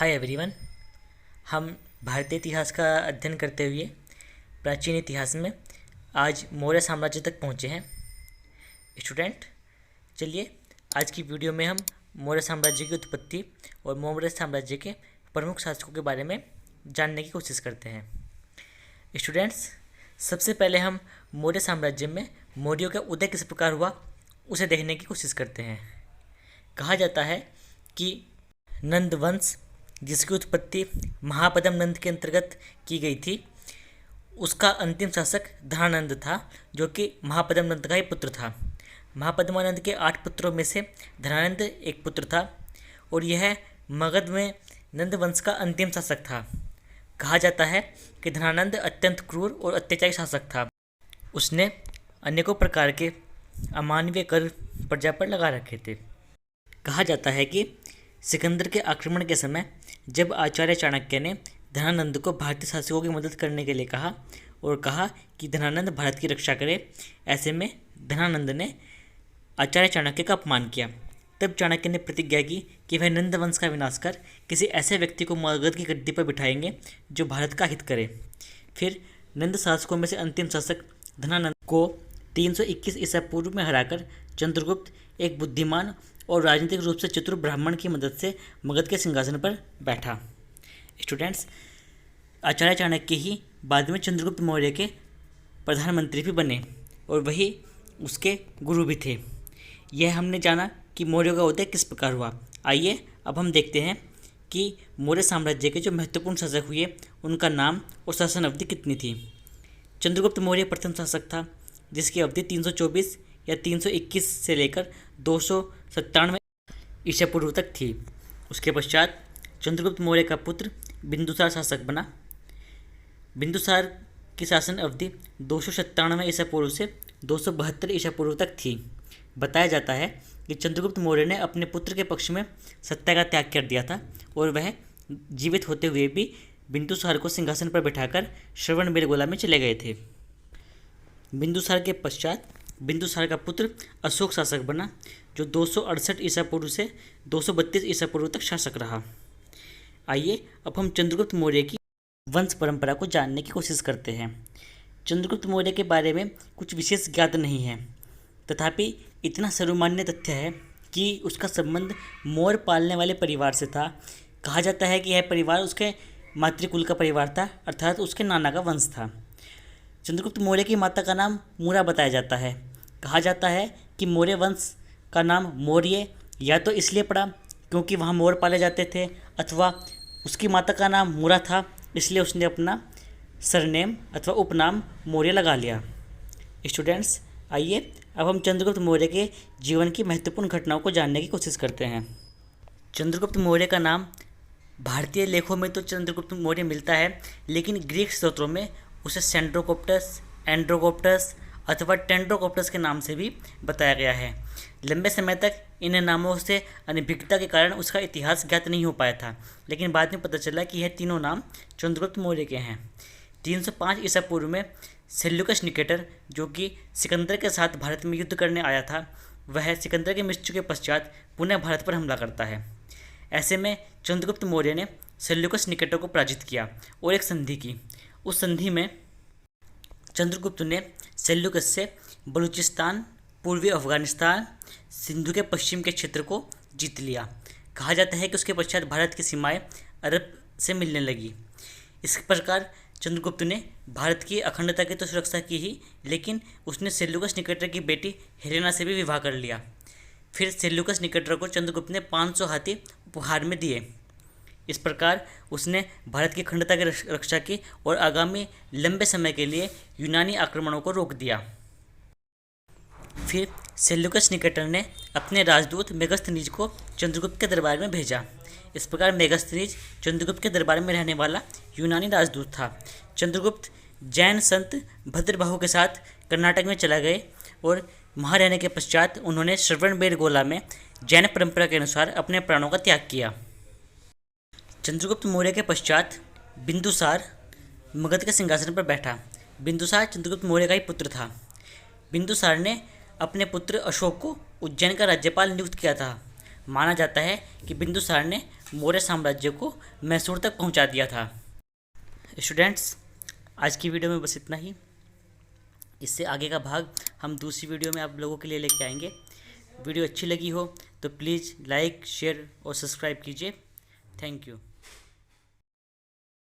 Hi everyone. हम भारतीय इतिहास का अध्ययन करते हुए प्राचीन इतिहास में आज मौर्य साम्राज्य तक पहुँचे हैं। स्टूडेंट, चलिए आज की वीडियो में हम मौर्य साम्राज्य की उत्पत्ति और मौर्य साम्राज्य के प्रमुख शासकों के बारे में जानने की कोशिश करते हैं। स्टूडेंट्स, सबसे पहले हम मौर्य साम्राज्य में मौर्यों का उदय किस प्रकार हुआ उसे देखने की कोशिश करते हैं। कहा जाता है कि नंद वंश, जिसकी उत्पत्ति महापद्म नंद के अंतर्गत की गई थी, उसका अंतिम शासक धनानंद था, जो कि महापद्म नंद का ही पुत्र था। महापद्मानंद के 8 पुत्रों में से धनानंद एक पुत्र था और यह मगध में नंद वंश का अंतिम शासक था। कहा जाता है कि धनानंद अत्यंत क्रूर और अत्याचारी शासक था। उसने अनेकों प्रकार के अमानवीय कर प्रजा पर लगा रखे थे। कहा जाता है कि सिकंदर के आक्रमण के समय जब आचार्य चाणक्य ने धनानंद को भारतीय शासकों की मदद करने के लिए कहा और कहा कि धनानंद भारत की रक्षा करे, ऐसे में धनानंद ने आचार्य चाणक्य का अपमान किया। तब चाणक्य ने प्रतिज्ञा की कि वह नंद वंश का विनाश कर किसी ऐसे व्यक्ति को मगध की गद्दी पर बिठाएंगे जो भारत का हित करे। फिर नंद शासकों में से अंतिम शासक धनानंद को 321 ईसा पूर्व में हराकर चंद्रगुप्त एक बुद्धिमान और राजनीतिक रूप से चतुर ब्राह्मण की मदद से मगध के सिंहासन पर बैठा। स्टूडेंट्स, आचार्य चाणक्य ही बाद में चंद्रगुप्त मौर्य के प्रधानमंत्री भी बने और वही उसके गुरु भी थे। यह हमने जाना कि मौर्यों का उदय किस प्रकार हुआ। आइए अब हम देखते हैं कि मौर्य साम्राज्य के जो महत्वपूर्ण शासक हुए उनका नाम और शासन अवधि कितनी थी। चंद्रगुप्त मौर्य प्रथम शासक था, जिसकी अवधि 324 या 321 से लेकर 297 ईसा पूर्व तक थी। उसके पश्चात चंद्रगुप्त मौर्य का पुत्र बिंदुसार शासक बना। बिंदुसार की शासन अवधि 297 ईसा पूर्व से 272 ईसा पूर्व तक थी। बताया जाता है कि चंद्रगुप्त मौर्य ने अपने पुत्र के पक्ष में सत्ता का त्याग कर दिया था और वह जीवित होते हुए भी बिंदुसार को सिंहासन पर बिठाकर श्रवणबेलगोला में चले गए थे। बिंदुसार के पश्चात बिंदुसार का पुत्र अशोक शासक बना, जो 268 ईसा पूर्व से 232 ईसा पूर्व तक शासक रहा। आइए अब हम चंद्रगुप्त मौर्य की वंश परंपरा को जानने की कोशिश करते हैं। चंद्रगुप्त मौर्य के बारे में कुछ विशेष ज्ञात नहीं है, तथापि इतना सर्वमान्य तथ्य है कि उसका संबंध मौर्य पालने वाले परिवार से था। कहा जाता है कि यह परिवार उसके मातृकुल का परिवार था, अर्थात उसके नाना का वंश था। चंद्रगुप्त मौर्य की माता का नाम मूरा बताया जाता है। कहा जाता है कि मौर्य वंश का नाम मौर्य या तो इसलिए पड़ा क्योंकि वहाँ मोर पाले जाते थे, अथवा उसकी माता का नाम मूरा था इसलिए उसने अपना सरनेम अथवा उपनाम मौर्य लगा लिया। स्टूडेंट्स, आइए अब हम चंद्रगुप्त मौर्य के जीवन की महत्वपूर्ण घटनाओं को जानने की कोशिश करते हैं। चंद्रगुप्त मौर्य का नाम भारतीय लेखों में तो चंद्रगुप्त मौर्य मिलता है, लेकिन ग्रीक स्त्रोत्रों में उसे सेंड्रोकोप्टस, एंड्रोकोप्टस अथवा टेंड्रोकोप्टस के नाम से भी बताया गया है। लंबे समय तक इन नामों से अनभिज्ञता के कारण उसका इतिहास ज्ञात नहीं हो पाया था, लेकिन बाद में पता चला कि यह तीनों नाम चंद्रगुप्त मौर्य के हैं। 305 ईसा पूर्व में सेल्यूकस निकेटर, जो कि सिकंदर के साथ भारत में युद्ध करने आया था, वह सिकंदर के मृत्यु के पश्चात पुनः भारत पर हमला करता है। ऐसे में चंद्रगुप्त मौर्य ने सेल्यूकस निकेटर को पराजित किया और एक संधि की। उस संधि में चंद्रगुप्त ने सेल्यूकस से बलूचिस्तान, पूर्वी अफगानिस्तान, सिंधु के पश्चिम के क्षेत्र को जीत लिया। कहा जाता है कि उसके पश्चात भारत की सीमाएं अरब से मिलने लगी। इस प्रकार चंद्रगुप्त ने भारत की अखंडता की तो सुरक्षा की ही, लेकिन उसने सेल्यूकस निकेटर की बेटी हेलेना से भी विवाह कर लिया। फिर सेल्यूकस निकेटर को चंद्रगुप्त ने 500 हाथी उपहार में दिए। इस प्रकार उसने भारत की अखंडता की रक्षा की और आगामी लंबे समय के लिए यूनानी आक्रमणों को रोक दिया। फिर सेल्यूकस निकेटर ने अपने राजदूत मेगस्थनीज को चंद्रगुप्त के दरबार में भेजा। इस प्रकार मेगस्थनीज चंद्रगुप्त के दरबार में रहने वाला यूनानी राजदूत था। चंद्रगुप्त जैन संत भद्रबाहु के साथ कर्नाटक में चला गए और वहाँ रहने के पश्चात उन्होंने श्रवणबेलगोला में जैन परंपरा के अनुसार अपने प्राणों का त्याग किया। चंद्रगुप्त मौर्य के पश्चात बिंदुसार मगध के सिंहासन पर बैठा। बिंदुसार चंद्रगुप्त मौर्य का ही पुत्र था। बिंदुसार ने अपने पुत्र अशोक को उज्जैन का राज्यपाल नियुक्त किया था। माना जाता है कि बिंदुसार ने मौर्य साम्राज्य को मैसूर तक पहुंचा दिया था। स्टूडेंट्स, आज की वीडियो में बस इतना ही। इससे आगे का भाग हम दूसरी वीडियो में आप लोगों के लिए लेके आएंगे। वीडियो अच्छी लगी हो तो प्लीज़ लाइक, शेयर और सब्सक्राइब कीजिए। Thank you.